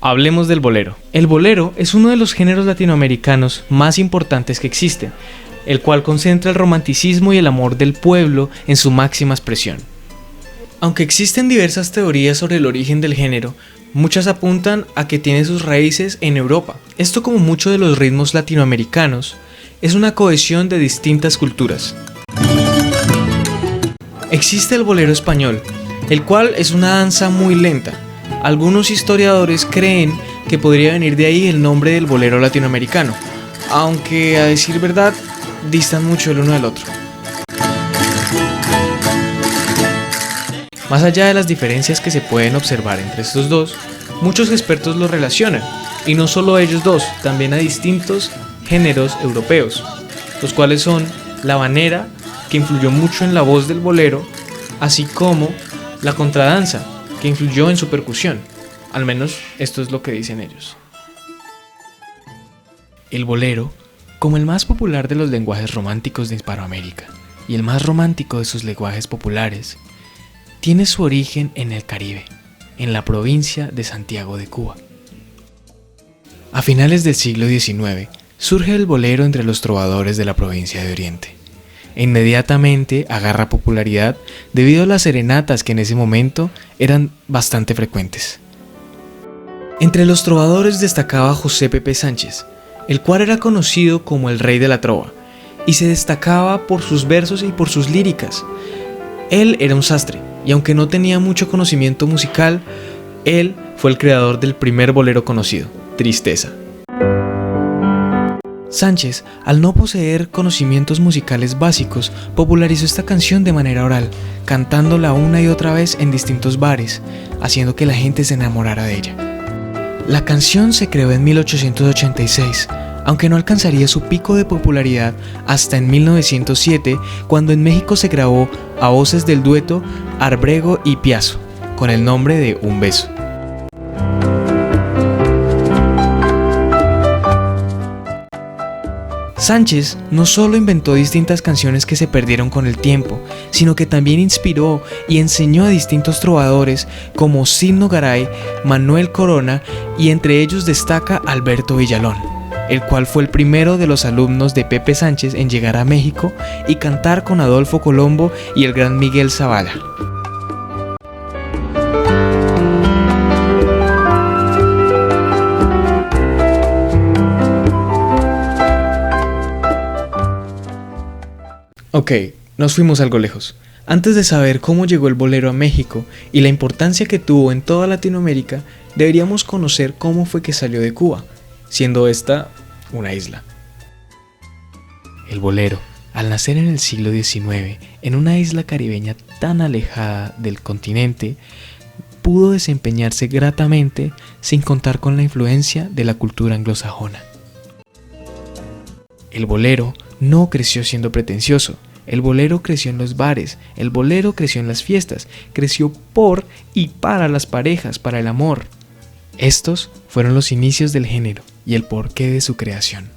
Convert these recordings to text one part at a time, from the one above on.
Hablemos del bolero. El bolero es uno de los géneros latinoamericanos más importantes que existen, el cual concentra el romanticismo y el amor del pueblo en su máxima expresión. Aunque existen diversas teorías sobre el origen del género, muchas apuntan a que tiene sus raíces en Europa. Esto, como muchos de los ritmos latinoamericanos, es una cohesión de distintas culturas. Existe el bolero español, el cual es una danza muy lenta. Algunos historiadores creen que podría venir de ahí el nombre del bolero latinoamericano, aunque a decir verdad, distan mucho el uno del otro. Más allá de las diferencias que se pueden observar entre estos dos, muchos expertos los relacionan, y no solo a ellos dos, también a distintos géneros europeos, los cuales son la habanera, que influyó mucho en la voz del bolero, así como la contradanza, que influyó en su percusión. Al menos esto es lo que dicen ellos. El bolero, como el más popular de los lenguajes románticos de Hispanoamérica y el más romántico de sus lenguajes populares, tiene su origen en el Caribe, en la provincia de Santiago de Cuba. A finales del siglo XIX, surge el bolero entre los trovadores de la provincia de Oriente. Inmediatamente agarra popularidad debido a las serenatas que en ese momento eran bastante frecuentes. Entre los trovadores destacaba José Pepe Sánchez, el cual era conocido como el rey de la trova, y se destacaba por sus versos y por sus líricas. Él era un sastre, y aunque no tenía mucho conocimiento musical, él fue el creador del primer bolero conocido, Tristeza. Sánchez, al no poseer conocimientos musicales básicos, popularizó esta canción de manera oral, cantándola una y otra vez en distintos bares, haciendo que la gente se enamorara de ella. La canción se creó en 1886, aunque no alcanzaría su pico de popularidad hasta en 1907, cuando en México se grabó a voces del dueto Arbrego y Piazzo, con el nombre de Un Beso. Sánchez no solo inventó distintas canciones que se perdieron con el tiempo, sino que también inspiró y enseñó a distintos trovadores como Cid Nogaray, Manuel Corona, y entre ellos destaca Alberto Villalón, el cual fue el primero de los alumnos de Pepe Sánchez en llegar a México y cantar con Adolfo Colombo y el gran Miguel Zavala. Ok, nos fuimos algo lejos. Antes de saber cómo llegó el bolero a México y la importancia que tuvo en toda Latinoamérica, deberíamos conocer cómo fue que salió de Cuba, siendo esta una isla. El bolero, al nacer en el siglo XIX, en una isla caribeña tan alejada del continente, pudo desempeñarse gratamente sin contar con la influencia de la cultura anglosajona. El bolero no creció siendo pretencioso, el bolero creció en los bares, el bolero creció en las fiestas, creció por y para las parejas, para el amor. Estos fueron los inicios del género y el porqué de su creación.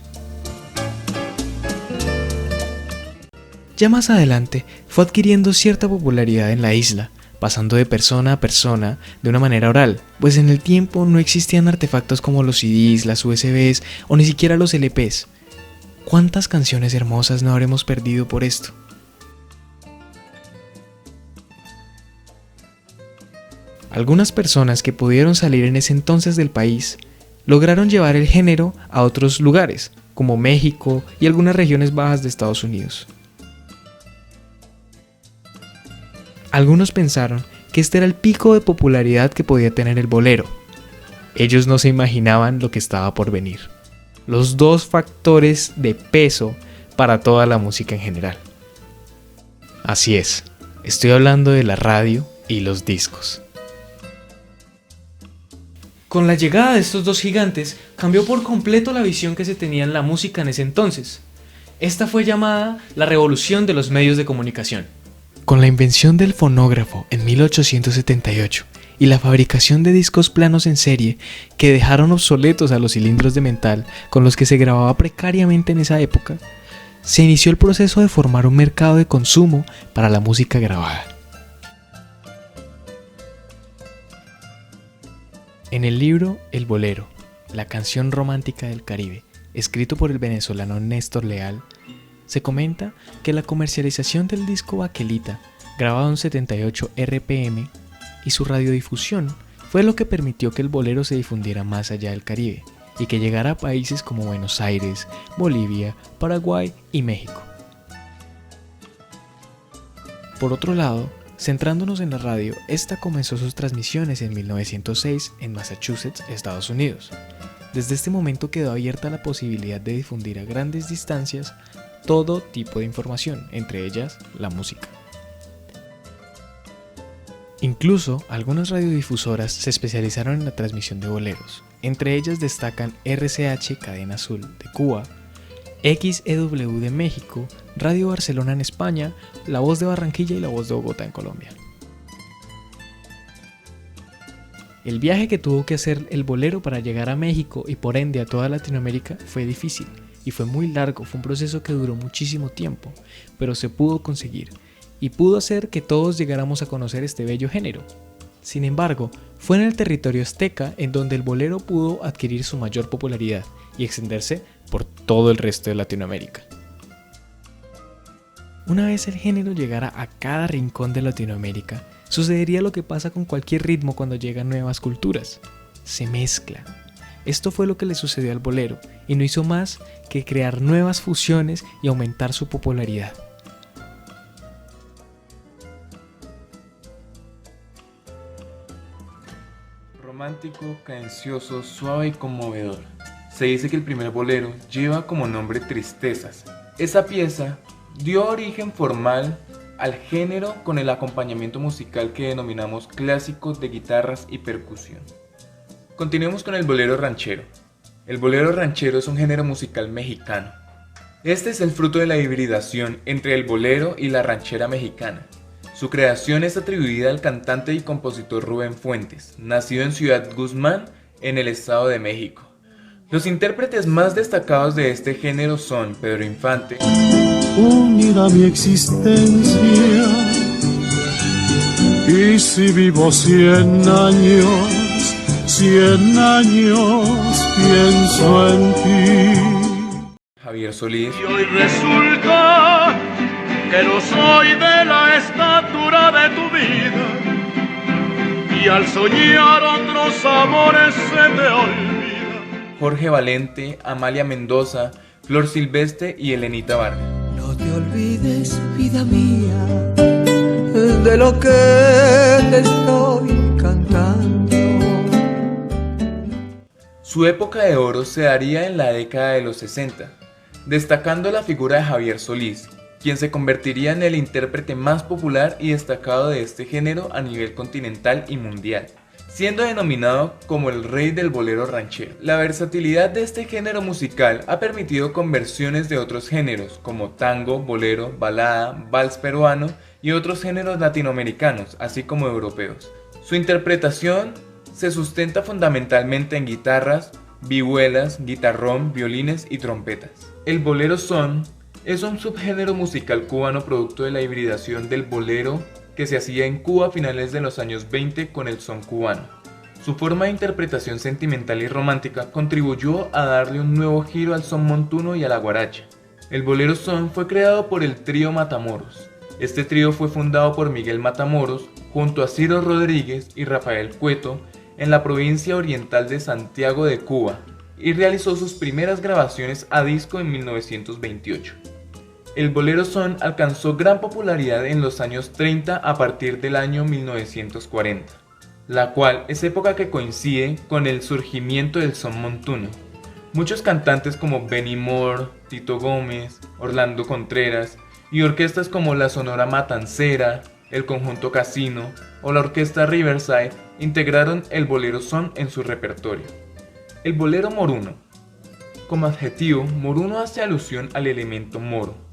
Ya más adelante fue adquiriendo cierta popularidad en la isla, pasando de persona a persona de una manera oral, pues en el tiempo no existían artefactos como los CDs, las USBs o ni siquiera los LPs. ¿Cuántas canciones hermosas no habremos perdido por esto? Algunas personas que pudieron salir en ese entonces del país lograron llevar el género a otros lugares, como México y algunas regiones bajas de Estados Unidos. Algunos pensaron que este era el pico de popularidad que podía tener el bolero. Ellos no se imaginaban lo que estaba por venir. Los dos factores de peso para toda la música en general. Así es, estoy hablando de la radio y los discos. Con la llegada de estos dos gigantes, cambió por completo la visión que se tenía en la música en ese entonces. Esta fue llamada la revolución de los medios de comunicación. Con la invención del fonógrafo en 1878, y la fabricación de discos planos en serie que dejaron obsoletos a los cilindros de metal con los que se grababa precariamente en esa época, se inició el proceso de formar un mercado de consumo para la música grabada. En el libro El Bolero, la canción romántica del Caribe, escrito por el venezolano Néstor Leal, se comenta que la comercialización del disco Baquelita, grabado en 78 RPM, y su radiodifusión fue lo que permitió que el bolero se difundiera más allá del Caribe y que llegara a países como Buenos Aires, Bolivia, Paraguay y México. Por otro lado, centrándonos en la radio, esta comenzó sus transmisiones en 1906 en Massachusetts, Estados Unidos. Desde este momento quedó abierta la posibilidad de difundir a grandes distancias todo tipo de información, entre ellas la música. Incluso algunas radiodifusoras se especializaron en la transmisión de boleros. Entre ellas destacan RCH Cadena Azul de Cuba, XEW de México, Radio Barcelona en España, La Voz de Barranquilla y La Voz de Bogotá en Colombia. El viaje que tuvo que hacer el bolero para llegar a México y por ende a toda Latinoamérica fue difícil y fue muy largo, fue un proceso que duró muchísimo tiempo, pero se pudo conseguir y pudo hacer que todos llegáramos a conocer este bello género. Sin embargo, fue en el territorio azteca en donde el bolero pudo adquirir su mayor popularidad y extenderse por todo el resto de Latinoamérica. Una vez el género llegara a cada rincón de Latinoamérica, sucedería lo que pasa con cualquier ritmo cuando llegan nuevas culturas: se mezcla. Esto fue lo que le sucedió al bolero y no hizo más que crear nuevas fusiones y aumentar su popularidad. Romántico, cadencioso, suave y conmovedor. Se dice que el primer bolero lleva como nombre Tristezas. Esa pieza dio origen formal al género con el acompañamiento musical que denominamos clásico de guitarras y percusión. Continuemos con el bolero ranchero. El bolero ranchero es un género musical mexicano. Este es el fruto de la hibridación entre el bolero y la ranchera mexicana. Su creación es atribuida al cantante y compositor Rubén Fuentes, nacido en Ciudad Guzmán, en el Estado de México. Los intérpretes más destacados de este género son Pedro Infante, unida mi existencia, y si vivo 100 años pienso en ti. Javier Solís, Y hoy resulta que no soy de la estatura de tu vida, y al soñar otros amores se te olvida. Jorge Valente, Amalia Mendoza, Flor Silvestre y Elenita Vargas. No te olvides, vida mía, de lo que te estoy cantando. Su época de oro se daría en la década de los 60, destacando la figura de Javier Solís, quien se convertiría en el intérprete más popular y destacado de este género a nivel continental y mundial, siendo denominado como el rey del bolero ranchero. La versatilidad de este género musical ha permitido conversiones de otros géneros como tango, bolero, balada, vals peruano y otros géneros latinoamericanos, así como europeos. Su interpretación se sustenta fundamentalmente en guitarras, vihuelas, guitarrón, violines y trompetas. El bolero son es un subgénero musical cubano producto de la hibridación del bolero que se hacía en Cuba a finales de los años 20 con el son cubano. Su forma de interpretación sentimental y romántica contribuyó a darle un nuevo giro al son montuno y a la guaracha. El bolero son fue creado por el trío Matamoros. Este trío fue fundado por Miguel Matamoros junto a Ciro Rodríguez y Rafael Cueto en la provincia oriental de Santiago de Cuba y realizó sus primeras grabaciones a disco en 1928. El bolero son alcanzó gran popularidad en los años 30 a partir del año 1940, la cual es época que coincide con el surgimiento del son montuno. Muchos cantantes como Benny Moore, Tito Gómez, Orlando Contreras y orquestas como la Sonora Matancera, el Conjunto Casino o la Orquesta Riverside integraron el bolero son en su repertorio. El bolero moruno. Como adjetivo, moruno hace alusión al elemento moro,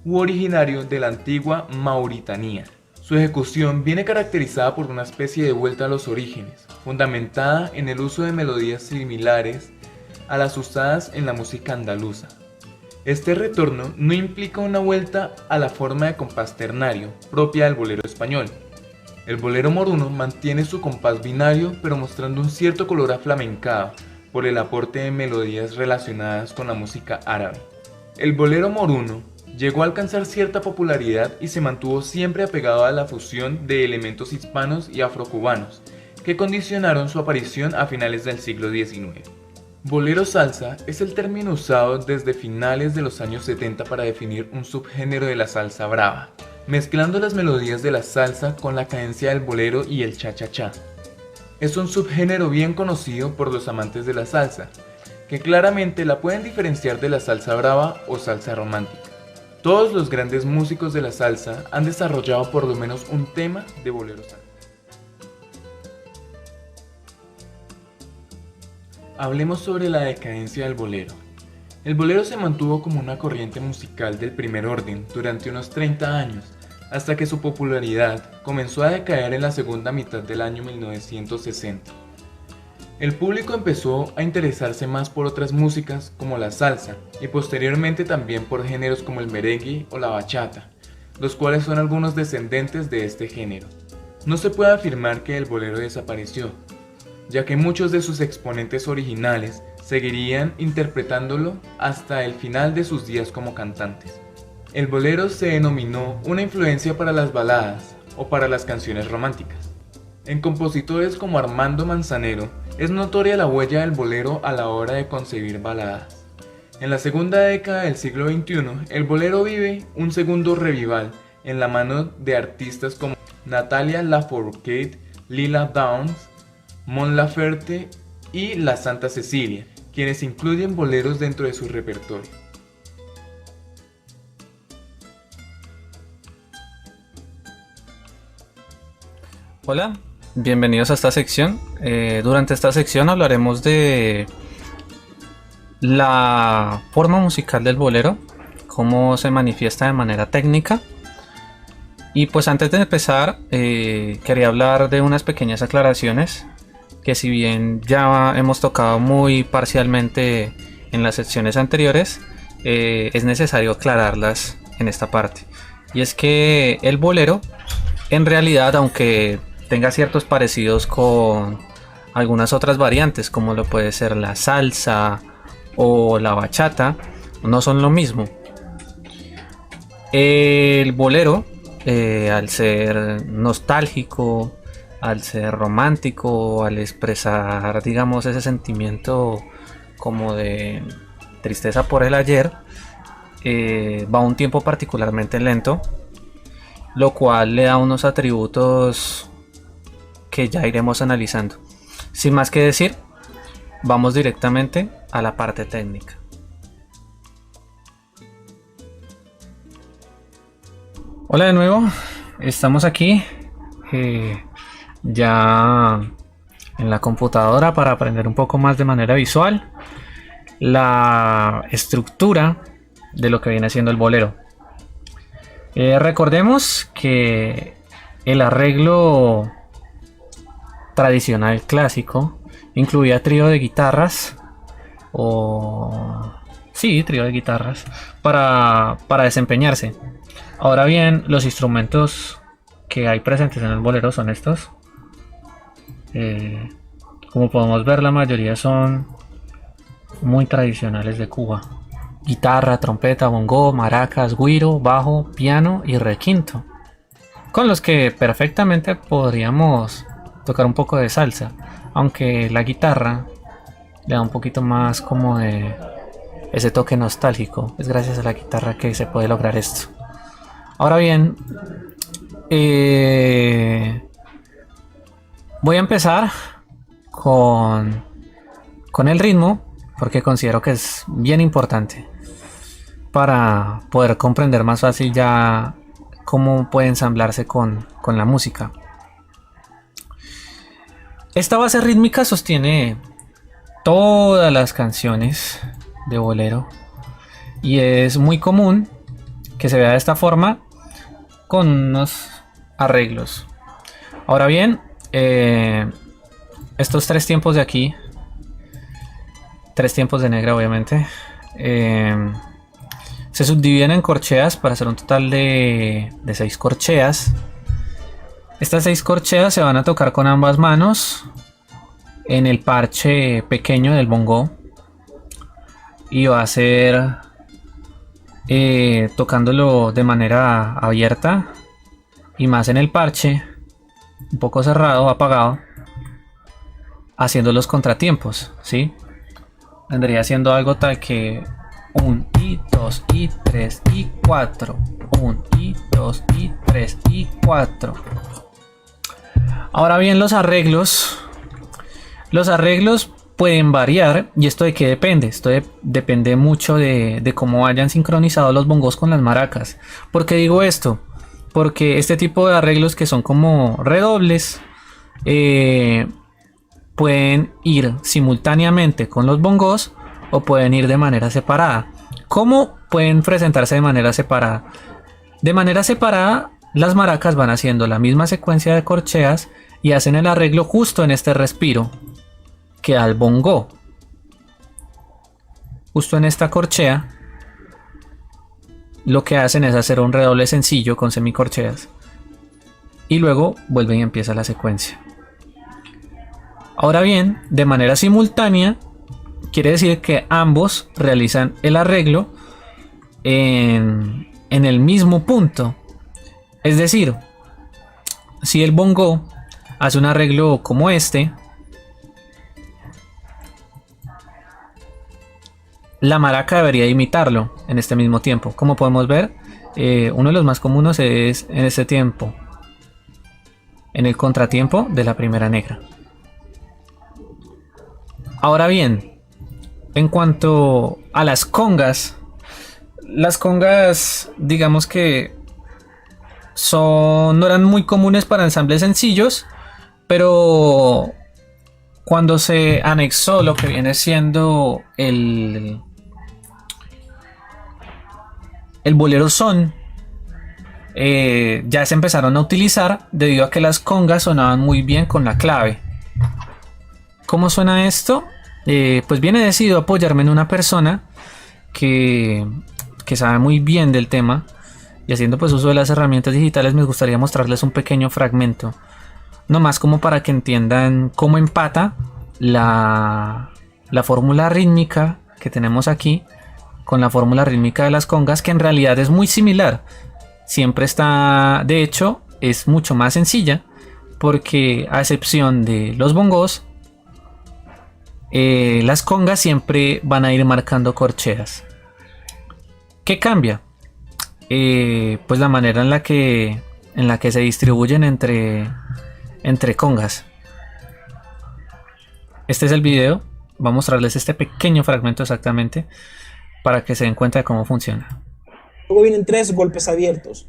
u originario de la antigua Mauritanía. Su ejecución viene caracterizada por una especie de vuelta a los orígenes, fundamentada en el uso de melodías similares a las usadas en la música andaluza. Este retorno no implica una vuelta a la forma de compás ternario propia del bolero español, El bolero moruno mantiene su compás binario pero mostrando un cierto color aflamencado por el aporte de melodías relacionadas con la música árabe. El bolero moruno llegó a alcanzar cierta popularidad y se mantuvo siempre apegado a la fusión de elementos hispanos y afrocubanos, que condicionaron su aparición a finales del siglo XIX. Bolero salsa es el término usado desde finales de los años 70 para definir un subgénero de la salsa brava, mezclando las melodías de la salsa con la cadencia del bolero y el cha-cha-cha. Es un subgénero bien conocido por los amantes de la salsa, que claramente la pueden diferenciar de la salsa brava o salsa romántica. Todos los grandes músicos de la salsa han desarrollado por lo menos un tema de bolero salsa. Hablemos sobre la decadencia del bolero. El bolero se mantuvo como una corriente musical del primer orden durante unos 30 años, hasta que su popularidad comenzó a decaer en la segunda mitad del año 1960. El público empezó a interesarse más por otras músicas como la salsa y posteriormente también por géneros como el merengue o la bachata, los cuales son algunos descendentes de este género. No se puede afirmar que el bolero desapareció, ya que muchos de sus exponentes originales seguirían interpretándolo hasta el final de sus días como cantantes. El bolero se denominó una influencia para las baladas o para las canciones románticas. En compositores como Armando Manzanero es notoria la huella del bolero a la hora de concebir baladas. En la segunda década del siglo XXI, el bolero vive un segundo revival en la mano de artistas como Natalia Lafourcade, Lila Downs, Mon Laferte y La Santa Cecilia, quienes incluyen boleros dentro de su repertorio. Hola, bienvenidos a esta sección. Durante esta sección hablaremos de la forma musical del bolero, cómo se manifiesta de manera técnica. Y pues antes de empezar, quería hablar de unas pequeñas aclaraciones que, si bien ya hemos tocado muy parcialmente en las secciones anteriores, es necesario aclararlas en esta parte. Y es que el bolero, en realidad, aunque tenga ciertos parecidos con algunas otras variantes, como lo puede ser la salsa o la bachata, no son lo mismo. El bolero, al ser nostálgico, al ser romántico, al expresar, digamos, ese sentimiento como de tristeza por el ayer, va un tiempo particularmente lento, lo cual le da unos atributos que ya iremos analizando. Sin más que decir, vamos directamente a la parte técnica. Hola de nuevo, estamos aquí ya en la computadora para aprender un poco más de manera visual la estructura de lo que viene siendo el bolero. Recordemos que el arreglo tradicional clásico incluía trío de guitarras trío de guitarras para desempeñarse. Ahora bien, los instrumentos que hay presentes en el bolero son estos. Como podemos ver, la mayoría son muy tradicionales de Cuba: guitarra, trompeta, bongo, maracas, güiro, bajo, piano y requinto, con los que perfectamente podríamos tocar un poco de salsa, aunque la guitarra le da un poquito más como de ese toque nostálgico. Es gracias a la guitarra que se puede lograr esto. Ahora bien, voy a empezar con el ritmo, porque considero que es bien importante para poder comprender más fácil ya cómo puede ensamblarse con la música. Esta base rítmica sostiene todas las canciones de bolero y es muy común que se vea de esta forma con unos arreglos. Ahora bien, estos tres tiempos de aquí, tres tiempos de negra obviamente, se subdividen en corcheas para hacer un total de 6 corcheas, Estas 6 corcheas se van a tocar con ambas manos en el parche pequeño del bongo y va a ser tocándolo de manera abierta y más en el parche un poco cerrado, apagado, haciendo los contratiempos, ¿sí? Vendría siendo algo tal que 1 y 2 y 3 y 4, 1 y 2 y 3 y 4. Ahora bien, los arreglos pueden variar. ¿Y esto de qué depende? Esto depende mucho de cómo hayan sincronizado los bongos con las maracas. ¿Por qué digo esto? Porque este tipo de arreglos que son como redobles pueden ir simultáneamente con los bongos o pueden ir de manera separada. ¿Cómo pueden presentarse de manera separada? De manera separada, las maracas van haciendo la misma secuencia de corcheas y hacen el arreglo justo en este respiro que da el bongo. Justo en esta corchea, lo que hacen es hacer un redoble sencillo con semicorcheas y luego vuelven y empieza la secuencia. Ahora bien, de manera simultánea, quiere decir que ambos realizan el arreglo en el mismo punto. Es decir, si el bongo hace un arreglo como este, la maraca debería imitarlo en este mismo tiempo. Como podemos ver, uno de los más comunes es en este tiempo, en el contratiempo de la primera negra. Ahora bien, en cuanto a las congas digamos que no eran muy comunes para ensambles sencillos, pero cuando se anexó lo que viene siendo el bolero son, ya se empezaron a utilizar debido a que las congas sonaban muy bien con la clave. ¿Cómo suena esto? Pues bien, he decidido apoyarme en una persona que sabe muy bien del tema, y haciendo pues uso de las herramientas digitales me gustaría mostrarles un pequeño fragmento, no más como para que entiendan cómo empata la fórmula rítmica que tenemos aquí con la fórmula rítmica de las congas, que en realidad es muy similar. Siempre está, de hecho, es mucho más sencilla, porque a excepción de los bongos, las congas siempre van a ir marcando corcheas. ¿Qué cambia? Pues la manera en la que se distribuyen entre congas. Este es el video. Voy a mostrarles este pequeño fragmento exactamente para que se den cuenta de cómo funciona. Luego vienen 3 golpes abiertos.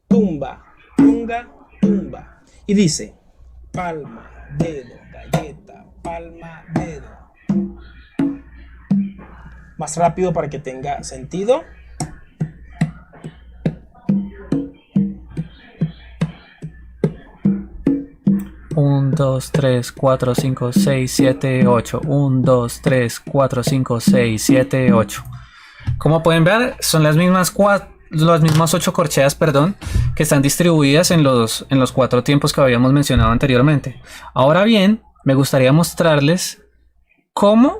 Tumba, tunga, tumba. Y dice: palma, dedo, galleta, palma, dedo. Más rápido para que tenga sentido. Un, 2, 3, 4, 5, 6, 7, 8. 1, 2, 3, 4, 5, 6, 7, 8. Como pueden ver, son las mismas 8 corcheas, que están distribuidas en los 4 tiempos que habíamos mencionado anteriormente. Ahora bien, me gustaría mostrarles cómo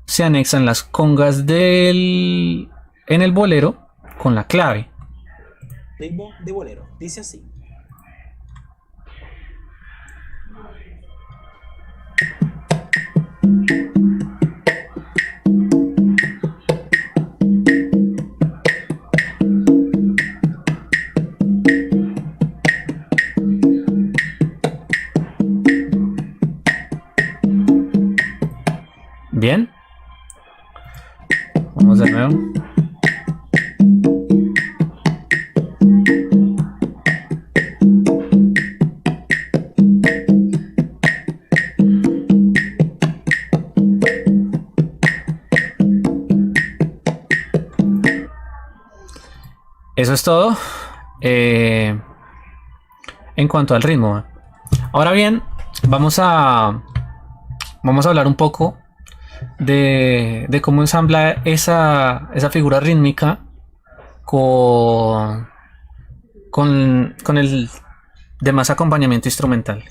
se anexan las congas en el bolero con la clave. Ritmo de bolero, dice así. Bien, vamos de nuevo. Eso es todo en cuanto al ritmo. Ahora bien, vamos a hablar un poco de cómo ensambla esa figura rítmica con más acompañamiento instrumental.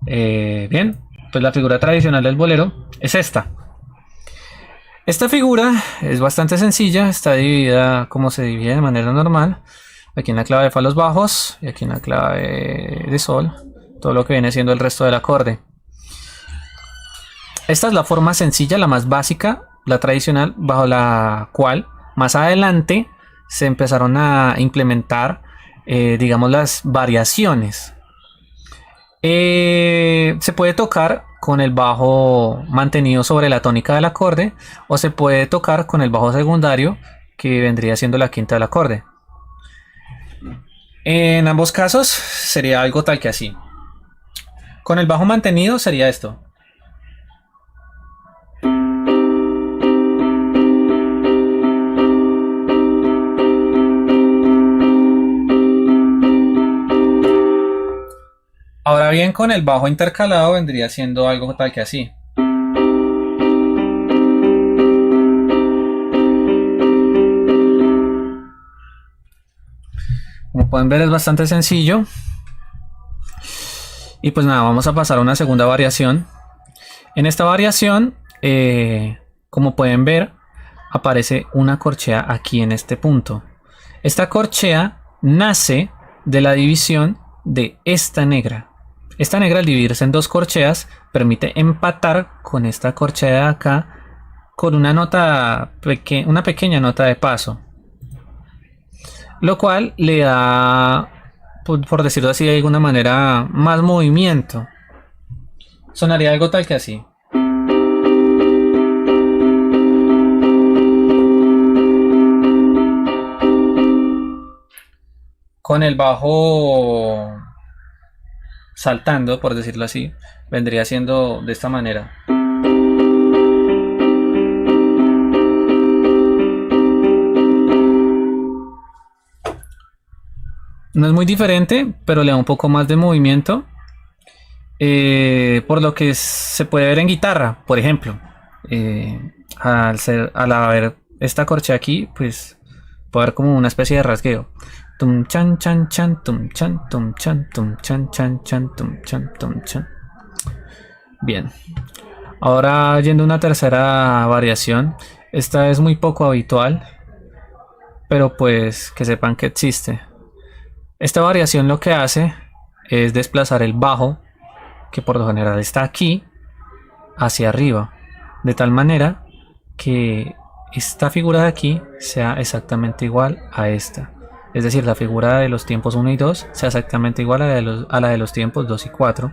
Bien, pues la figura tradicional del bolero es esta. Esta figura es bastante sencilla, está dividida como se divide de manera normal. Aquí en la clave de fa los bajos y aquí en la clave de sol, todo lo que viene siendo el resto del acorde. Esta es la forma sencilla, la más básica, la tradicional, bajo la cual más adelante se empezaron a implementar, digamos, las variaciones. Se puede tocar con el bajo mantenido sobre la tónica del acorde, o se puede tocar con el bajo secundario, que vendría siendo la quinta del acorde. En ambos casos sería algo tal que así. Con el bajo mantenido sería esto. Ahora bien, con el bajo intercalado vendría siendo algo tal que así. Como pueden ver, es bastante sencillo. Y pues nada, vamos a pasar a una segunda variación. En esta variación, como pueden ver, aparece una corchea aquí en este punto. Esta corchea nace de la división de esta negra. Esta negra, al dividirse en dos corcheas, permite empatar con esta corchea de acá con una nota, una pequeña nota de paso, lo cual le da, por decirlo así de alguna manera, más movimiento. Sonaría algo tal que así. Con el bajo saltando, por decirlo así, vendría siendo de esta manera. No es muy diferente, pero le da un poco más de movimiento, por lo que se puede ver en guitarra, por ejemplo. Al haber esta corchea aquí, pues puede haber como una especie de rasgueo. Tum chan chan chan, tum chan tum chan tum chan chan chan tum chan tum chan. Bien. Ahora yendo a una tercera variación. Esta es muy poco habitual, pero pues que sepan que existe. Esta variación lo que hace es desplazar el bajo, que por lo general está aquí, hacia arriba, de tal manera que esta figura de aquí sea exactamente igual a esta. Es decir, la figura de los tiempos 1 y 2 sea exactamente igual a la de los tiempos 2 y 4.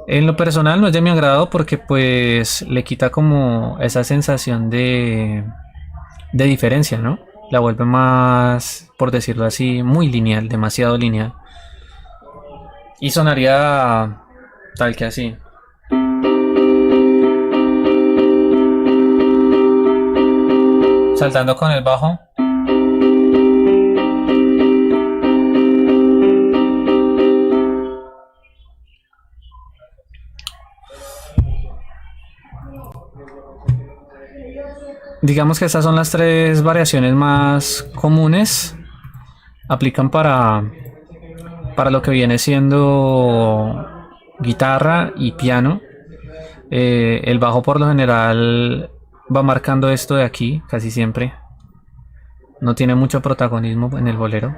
En lo personal no es de mi agrado porque pues le quita como esa sensación de diferencia, ¿no? La vuelve más, por decirlo así, muy lineal, demasiado lineal. Y sonaría tal que así. Saltando con el bajo. Digamos que estas son las tres variaciones más comunes. Aplican para lo que viene siendo guitarra y piano. El bajo por lo general va marcando esto de aquí casi siempre. No tiene mucho protagonismo en el bolero.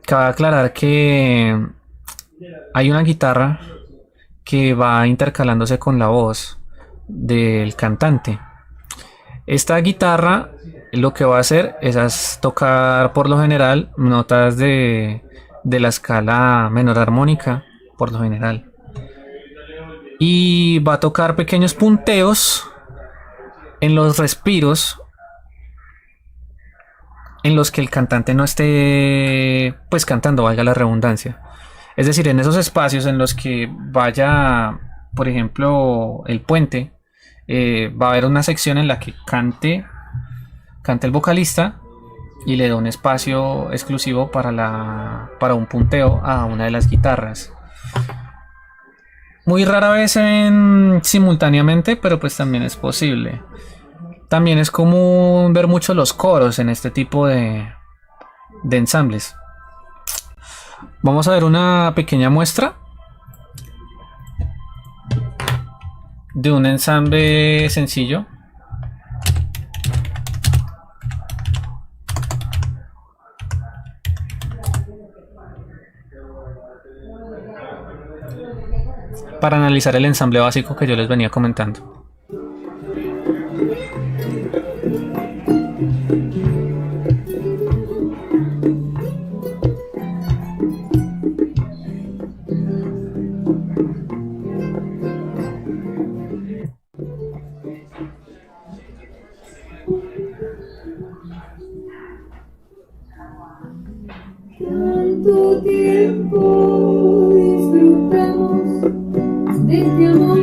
Cabe aclarar que hay una guitarra que va intercalándose con la voz del cantante. Esta guitarra lo que va a hacer es tocar por lo general notas de la escala menor armónica por lo general, y va a tocar pequeños punteos en los respiros en los que el cantante no esté pues cantando, valga la redundancia. Es decir, en esos espacios en los que vaya, por ejemplo, el puente, va a haber una sección en la que cante el vocalista y le da un espacio exclusivo para un punteo a una de las guitarras. Muy rara vez simultáneamente, pero pues también es posible. También es común ver mucho los coros en este tipo de ensambles. Vamos a ver una pequeña muestra de un ensamble sencillo. Para analizar el ensamble básico que yo les venía comentando. Tanto tiempo disfrutamos de este amor,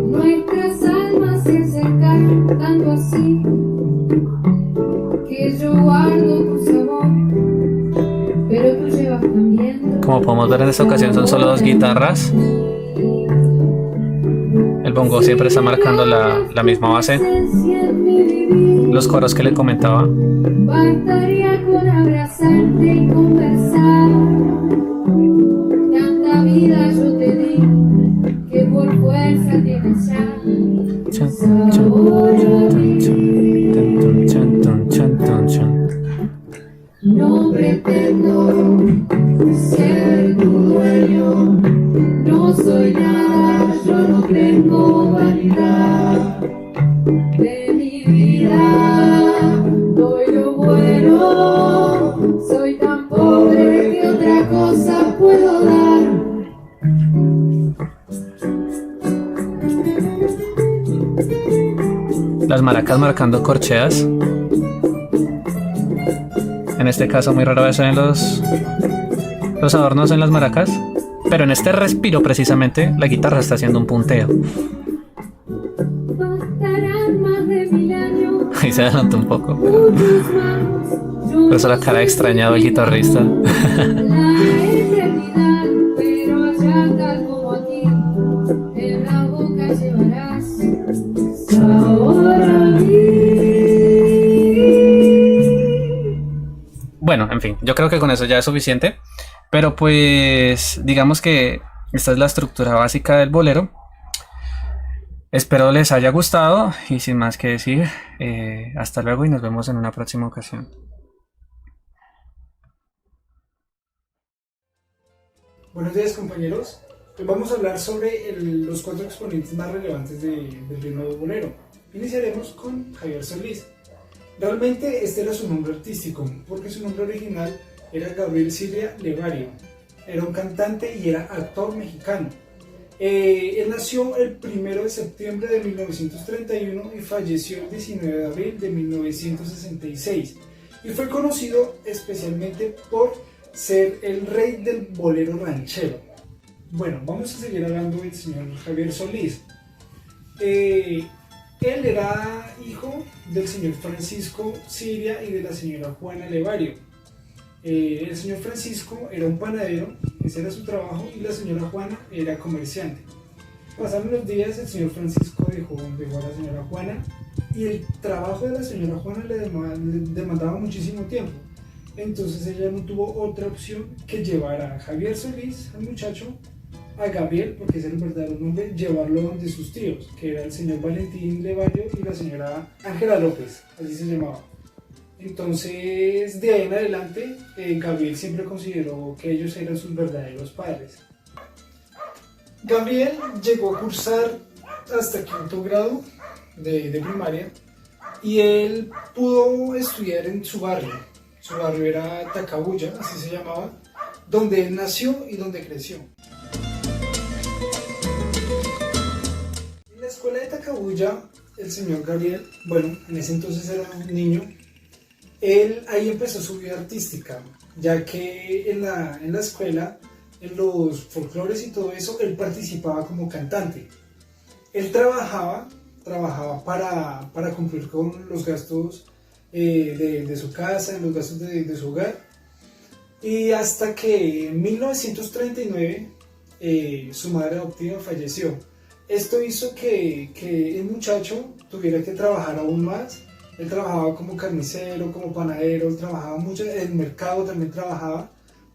nuestras almas se acercan tanto así, que yo guardo tu sabor, pero tú llevas también. Como podemos ver en esta ocasión son solo 2 guitarras. El bongo siempre está marcando la misma base. Los coros que le comentaba. Bastaría con abrazarte y conversar. Tanta vida yo te di que por fuerza tienes ya. Sabor a mí. No pretendo ser tu dueño. No soy nada, yo no tengo vanidad de mi vida. Doy lo bueno, soy tan pobre que otra cosa puedo dar. Las maracas marcando corcheas. En este caso muy rara vez ven los adornos en las maracas. Pero en este respiro precisamente la guitarra está haciendo un punteo. Bastarán más de 1000 años. Ahí se adelantó un poco. Por eso la cara extrañado el guitarrista. La eternidad, pero allá tal como aquí, en la boca llevarás sabor a mí. Bueno, en fin, yo creo que con eso ya es suficiente. Pero pues digamos que esta es la estructura básica del bolero. Espero les haya gustado y sin más que decir, hasta luego y nos vemos en una próxima ocasión. Buenos días, compañeros. Hoy vamos a hablar sobre los 4 exponentes más relevantes del ritmo bolero. Iniciaremos con Javier Solís. Realmente este era su nombre artístico, porque su nombre original era Gabriel Siria Levario. Era un cantante y era actor mexicano. Él nació el 1 de septiembre de 1931 y falleció el 19 de abril de 1966. Y fue conocido especialmente por ser el rey del bolero ranchero. Bueno, vamos a seguir hablando del señor Javier Solís. Él era hijo del señor Francisco Siria y de la señora Juana Levario. El señor Francisco era un panadero, ese era su trabajo, y la señora Juana era comerciante. Pasaron los días, el señor Francisco dejó a la señora Juana y el trabajo de la señora Juana le demandaba muchísimo tiempo. Entonces ella no tuvo otra opción que llevar a Javier Solís, al muchacho, a Gabriel, porque ese era el verdadero nombre, llevarlo donde sus tíos, que era el señor Valentín Levario y la señora Ángela López, así se llamaba. Entonces, de ahí en adelante, Gabriel siempre consideró que ellos eran sus verdaderos padres. Gabriel llegó a cursar hasta 5º grado de primaria y él pudo estudiar en su barrio. Su barrio era Tacabulla, así se llamaba, donde él nació y donde creció. En la escuela de Tacabulla, el señor Gabriel, bueno, en ese entonces era un niño, él ahí empezó su vida artística, ya que en la escuela, en los folclores y todo eso, él participaba como cantante. Él trabajaba para cumplir con los gastos de su casa, los gastos de su hogar, y hasta que en 1939 su madre adoptiva falleció. Esto hizo que el muchacho tuviera que trabajar aún más. Él trabajaba como carnicero, como panadero, él trabajaba mucho, en el mercado también trabajaba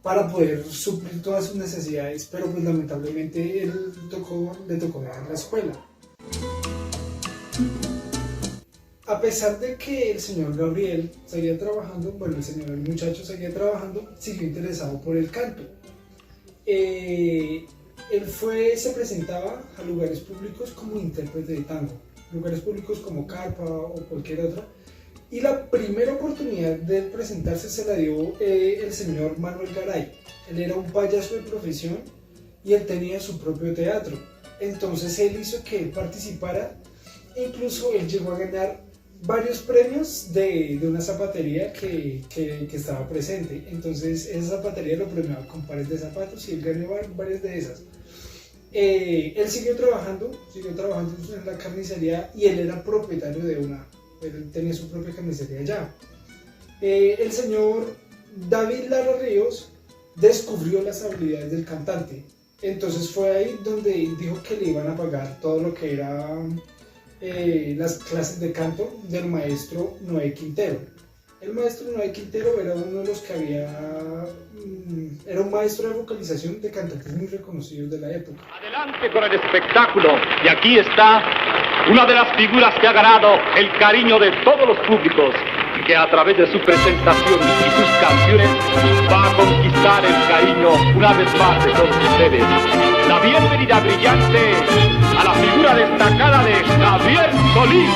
para poder suplir todas sus necesidades, pero pues lamentablemente le tocó dejar la escuela. A pesar de que el señor Gabriel seguía trabajando, el muchacho seguía trabajando, siguió interesado por el canto. Él se presentaba a lugares públicos como intérprete de tango, lugares públicos como Carpa o cualquier otra, y la primera oportunidad de presentarse se la dio el señor Manuel Garay. Él era un payaso de profesión y él tenía su propio teatro, entonces él hizo que él participara, incluso él llegó a ganar varios premios de una zapatería que estaba presente. Entonces esa zapatería lo premiaba con pares de zapatos y él ganó varias de esas. Él siguió trabajando en la carnicería y él era propietario él tenía su propia carnicería allá. El señor David Lara Ríos descubrió las habilidades del cantante, entonces fue ahí donde dijo que le iban a pagar todo lo que era las clases de canto del maestro Noé Quintero. El maestro Noé Quintero era uno de los que era un maestro de vocalización de cantantes muy reconocidos de la época. Adelante con el espectáculo, y aquí está una de las figuras que ha ganado el cariño de todos los públicos y que a través de su presentación y sus canciones va a conquistar el cariño una vez más de todos ustedes. La bienvenida brillante a la figura destacada de Javier Solís.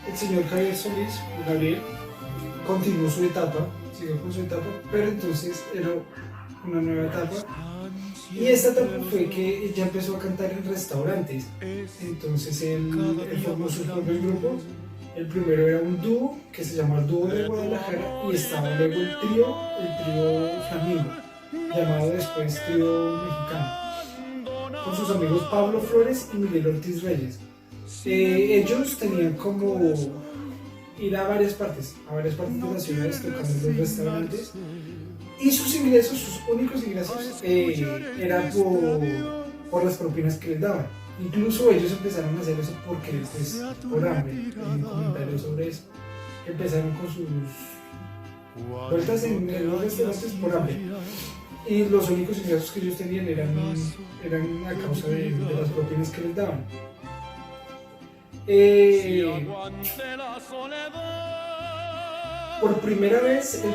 El señor Javier Solís, Gabriel, continuó su etapa, siguió con su etapa, pero entonces era una nueva etapa. Y esta etapa fue que ya empezó a cantar en restaurantes. Entonces él formó sus propios grupos. El primero era un dúo que se llamaba el Dúo de Guadalajara, y estaba luego el trío Flamingo, llamado después Trío Mexicano, con sus amigos Pablo Flores y Miguel Ortiz Reyes. Ellos tenían como ir a varias partes de las ciudades, tocando en los restaurantes, y sus únicos ingresos eran por las propinas que les daban. Incluso ellos empezaron a hacer eso porque pues, por hambre. Hay comentarios sobre eso. Empezaron con sus vueltas en los restaurantes por hambre. Y los únicos ingresos que ellos tenían eran a causa de las propinas que les daban. Por primera vez él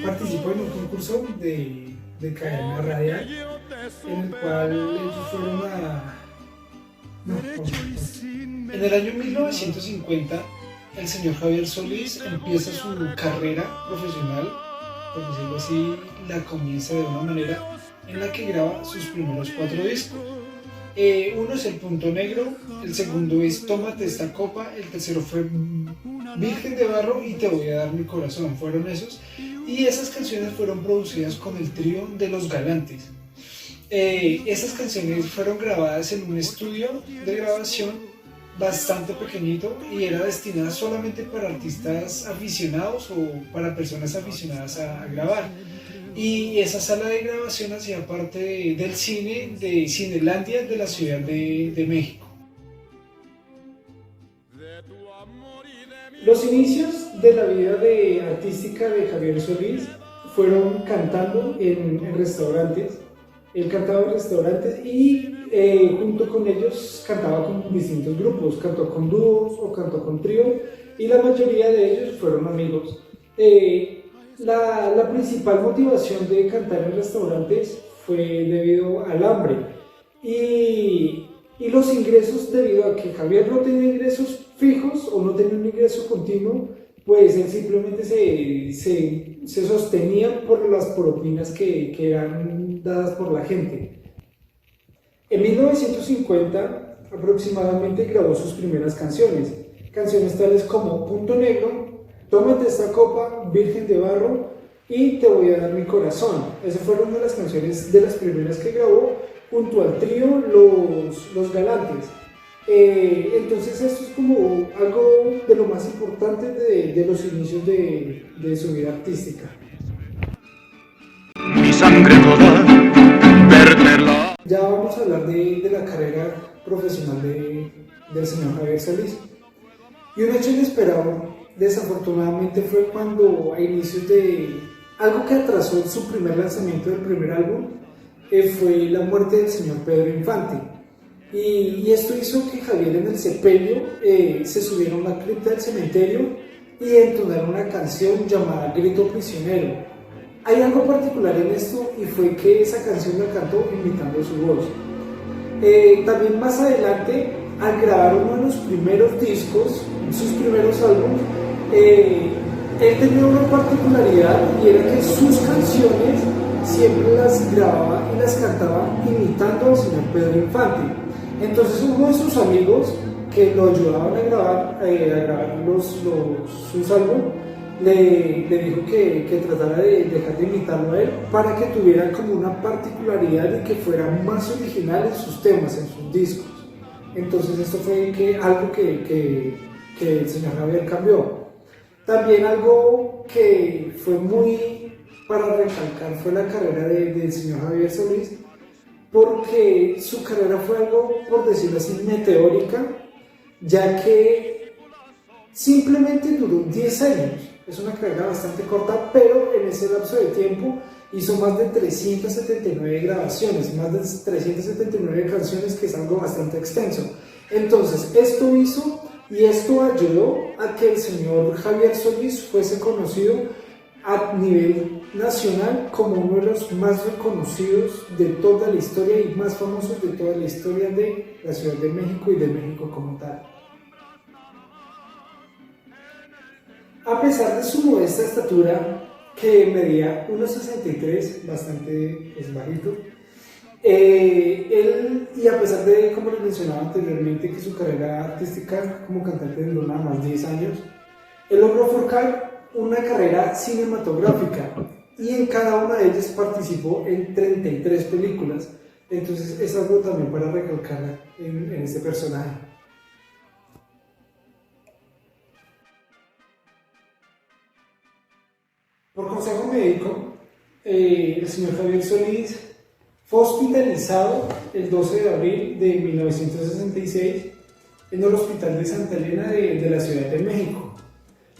participó en un concurso de cadena radial, en el cual ellos fueron En el año 1950, el señor Javier Solís empieza su carrera profesional, por decirlo así, la comienza de una manera en la que graba sus primeros 4 discos. Uno es El Punto Negro, el segundo es Tómate esta copa, el tercero fue Virgen de Barro y Te voy a dar mi corazón, fueron esos. Y esas canciones fueron producidas con el trío de Los Galantes. Esas canciones fueron grabadas en un estudio de grabación bastante pequeñito y era destinada solamente para artistas aficionados o para personas aficionadas a grabar. Y esa sala de grabación hacía parte del cine de Cinelandia de la Ciudad de México. Los inicios de la vida artística de Javier Solís fueron cantando en restaurantes. Él cantaba en restaurantes y junto con ellos cantaba con distintos grupos, cantó con dúos o cantó con tríos, y la mayoría de ellos fueron amigos. La principal motivación de cantar en restaurantes fue debido al hambre y los ingresos, debido a que Javier no tenía ingresos fijos o no tenía un ingreso continuo, pues él simplemente se sostenía por las propinas que eran dadas por la gente. En 1950 aproximadamente grabó sus primeras canciones tales como Punto Negro, Tómate esta copa, Virgen de Barro y Te voy a dar mi corazón. Esas fueron una de las canciones de las primeras que grabó junto al trío Los Galantes. Entonces esto es como algo de lo más importante de los inicios de su vida artística. Mi sangre toda, verterla. Ya vamos a hablar de la carrera profesional del señor Javier Solís. Y un hecho inesperado desafortunadamente fue cuando a inicios de algo que atrasó su primer lanzamiento del primer álbum, fue la muerte del señor Pedro Infante. Y esto hizo que Javier en el sepelio se subiera a una cripta del cementerio y entonara una canción llamada Grito Prisionero. Hay algo particular en esto y fue que esa canción la cantó imitando su voz. También más adelante, al grabar uno de los primeros discos, sus primeros álbumes, él tenía una particularidad y era que sus canciones siempre las grababa y las cantaba imitando al señor Pedro Infante. Entonces uno de sus amigos que lo ayudaban a grabar sus álbumes le dijo que tratara de dejar de imitarlo a él para que tuviera como una particularidad y que fuera más original en sus temas, en sus discos. Entonces esto fue algo que el señor Javier cambió. También algo que fue muy para recalcar fue la carrera del señor Javier Solís, porque su carrera fue algo, por decirlo así, meteórica, ya que simplemente duró 10 años. Es una carrera bastante corta, pero en ese lapso de tiempo hizo más de 379 grabaciones, más de 379 canciones, que es algo bastante extenso. Entonces, esto hizo y esto ayudó a que el señor Javier Solís fuese conocido a nivel nacional como uno de los más reconocidos de toda la historia y más famosos de toda la historia de la Ciudad de México y de México como tal. A pesar de su modesta estatura, que medía 1,63, bastante bajito, él, y a pesar de, como les mencionaba anteriormente, que su carrera artística como cantante duró nada más 10 años, él logró forjar una carrera cinematográfica y en cada una de ellas participó en 33 películas. Entonces es algo también para recalcar en este personaje. Por consejo médico, el señor Javier Solís fue hospitalizado el 12 de abril de 1966 en el Hospital de Santa Elena de la Ciudad de México.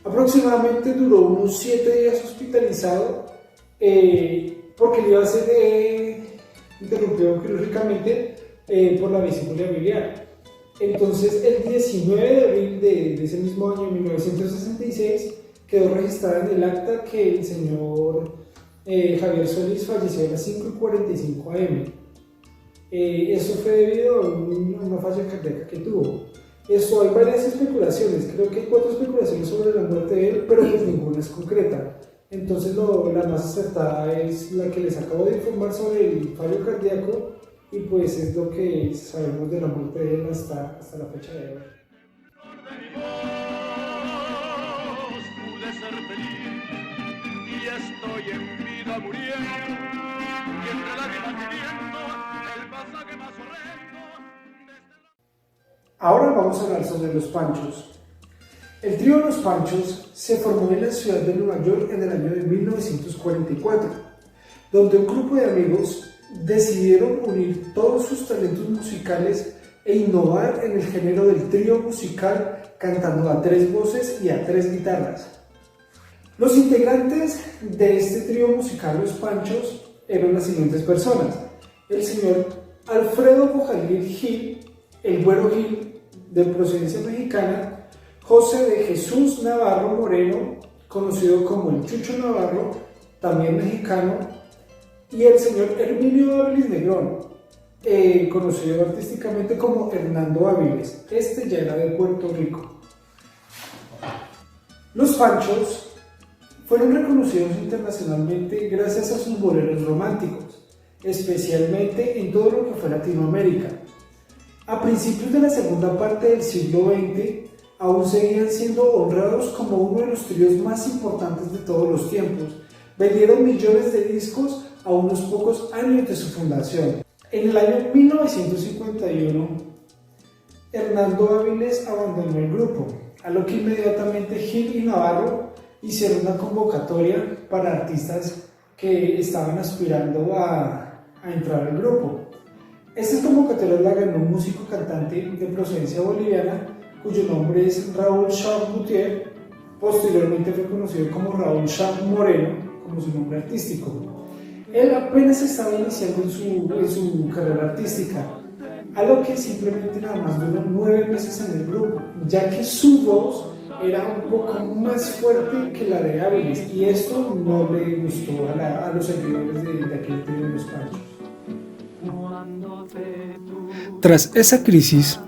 Aproximadamente duró unos 7 días hospitalizado porque le iba a ser interrumpido quirúrgicamente por la vesícula biliar. Entonces, el 19 de abril de ese mismo año, 1966, quedó registrada en el acta que el señor Javier Solís falleció a las 5:45 am. Eso fue debido a una falla cardíaca que tuvo. Eso, hay varias especulaciones, creo que hay 4 especulaciones sobre la muerte de él, pero pues ninguna es concreta. Entonces la más acertada es la que les acabo de informar sobre el fallo cardíaco, y pues es lo que sabemos de la muerte de él hasta la fecha de hoy. Pude ser feliz y estoy en vida muriendo, y entre lágrimas viviendo el pasaje más horrendo. Ahora vamos a hablar sobre los Panchos. El trío Los Panchos se formó en la ciudad de Nueva York en el año de 1944, donde un grupo de amigos decidieron unir todos sus talentos musicales e innovar en el género del trío musical, cantando a 3 voces y a 3 guitarras. Los integrantes de este trío musical Los Panchos eran las siguientes personas: el señor Alfredo Bojalil Gil, el Güero Gil, de procedencia mexicana; José de Jesús Navarro Moreno, conocido como el Chucho Navarro, también mexicano; y el señor Herminio Áviles Negrón, conocido artísticamente como Hernando Áviles. Este ya era de Puerto Rico. Los Panchos fueron reconocidos internacionalmente gracias a sus boleros románticos, especialmente en todo lo que fue Latinoamérica. A principios de la segunda parte del siglo XX, aún seguían siendo honrados como uno de los tríos más importantes de todos los tiempos. Vendieron millones de discos a unos pocos años de su fundación. En el año 1951, Hernando Áviles abandonó el grupo, a lo que inmediatamente Gil y Navarro hicieron una convocatoria para artistas que estaban aspirando a entrar al grupo. Esta convocatoria la ganó un músico cantante de procedencia boliviana, cuyo nombre es Raúl Charles Gutiérrez, Posteriormente fue conocido como Raúl Shah Moreno, como su nombre artístico. Él apenas estaba iniciando en su carrera artística, algo que simplemente nada más duró 9 meses en el grupo, ya que su voz era un poco más fuerte que la de Áviles, y esto no le gustó a los seguidores de aquel trío de Los Panchos. Tras esa crisis,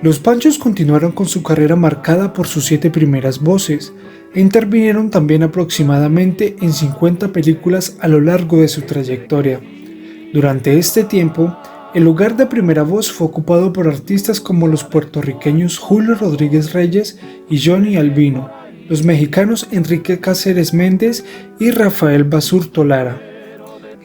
Los Panchos continuaron con su carrera marcada por sus 7 primeras voces e intervinieron también aproximadamente en 50 películas a lo largo de su trayectoria. Durante este tiempo, el lugar de primera voz fue ocupado por artistas como los puertorriqueños Julio Rodríguez Reyes y Johnny Albino, los mexicanos Enrique Cáceres Méndez y Rafael Basurto Lara.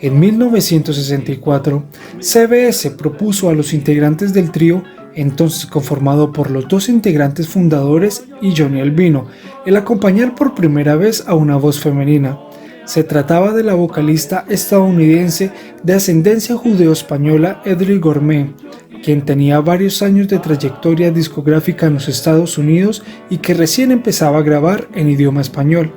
En 1964, CBS propuso a los integrantes del trío, entonces conformado por los 2 integrantes fundadores y Johnny Albino, el acompañar por primera vez a una voz femenina. Se trataba de la vocalista estadounidense de ascendencia judeo-española Edry Gourmet, quien tenía varios años de trayectoria discográfica en los Estados Unidos y que recién empezaba a grabar en idioma español.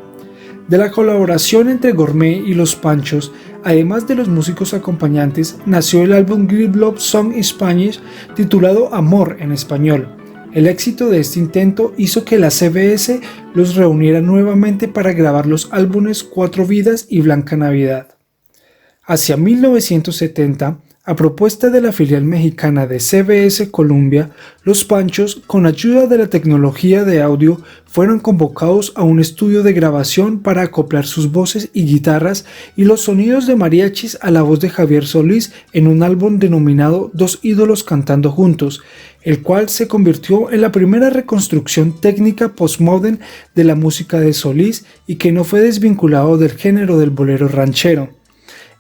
De la colaboración entre Gourmet y Los Panchos, además de los músicos acompañantes, nació el álbum Great Love Song in Spanish, titulado Amor en español. El éxito de este intento hizo que la CBS los reuniera nuevamente para grabar los álbumes Cuatro Vidas y Blanca Navidad. Hacia 1970, a propuesta de la filial mexicana de CBS Columbia, Los Panchos, con ayuda de la tecnología de audio, fueron convocados a un estudio de grabación para acoplar sus voces y guitarras y los sonidos de mariachis a la voz de Javier Solís en un álbum denominado Dos ídolos cantando juntos, el cual se convirtió en la primera reconstrucción técnica postmodern de la música de Solís y que no fue desvinculado del género del bolero ranchero.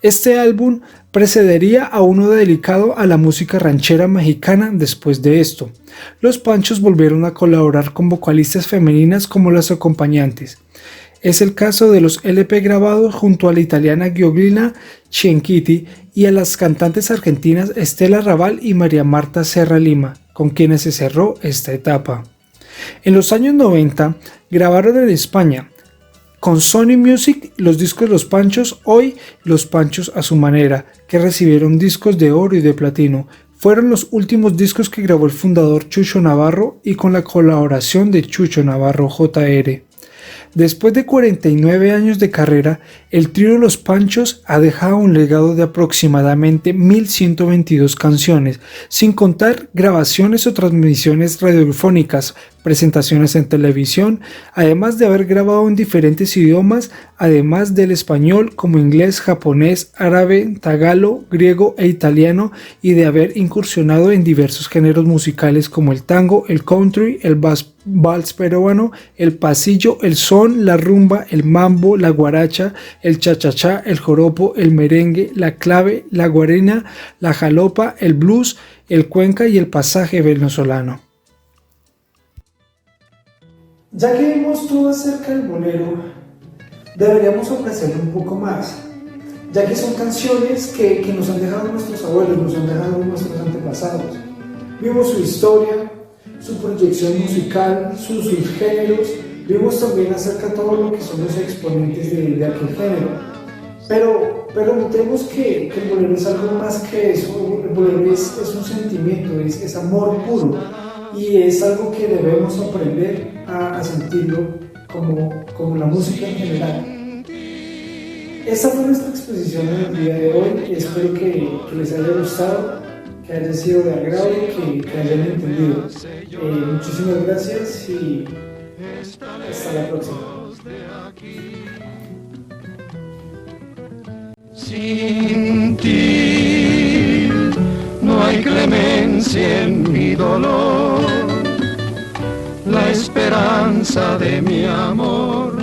Este álbum precedería a uno dedicado a la música ranchera mexicana después de esto. Los Panchos volvieron a colaborar con vocalistas femeninas como las acompañantes. Es el caso de los LP grabados junto a la italiana Giorgina Cinquetti y a las cantantes argentinas Estela Raval y María Marta Serra Lima, con quienes se cerró esta etapa. En los años 90 grabaron en España, con Sony Music, los discos Los Panchos, hoy Los Panchos a su manera, que recibieron discos de oro y de platino. Fueron los últimos discos que grabó el fundador Chucho Navarro y con la colaboración de Chucho Navarro Jr. Después de 49 años de carrera, el trío Los Panchos ha dejado un legado de aproximadamente 1122 canciones, sin contar grabaciones o transmisiones radiofónicas, presentaciones en televisión, además de haber grabado en diferentes idiomas, además del español como inglés, japonés, árabe, tagalo, griego e italiano, y de haber incursionado en diversos géneros musicales como el tango, el country, el vals peruano, el pasillo, el son, la rumba, el mambo, la guaracha, el cha-cha-cha, el joropo, el merengue, la clave, la guarena, la jalopa, el blues, el cuenca y el pasaje venezolano. Ya que vimos todo acerca del bolero, deberíamos ofrecerle un poco más, ya que son canciones que nos han dejado nuestros abuelos, nos han dejado nuestros antepasados. Vimos su historia, su proyección musical, sus subgéneros, vimos también acerca de todo lo que son los exponentes de aquel género. Pero notemos que el bolero es algo más que eso. El bolero es un sentimiento, es amor puro, y es algo que debemos aprender a sentirlo como la música en general. Esta fue nuestra exposición en el día de hoy. Espero que les haya gustado, que haya sido de agrado, que hayan entendido. Muchísimas gracias y hasta la próxima. Sin ti no hay clemencia en mi dolor, la esperanza de mi amor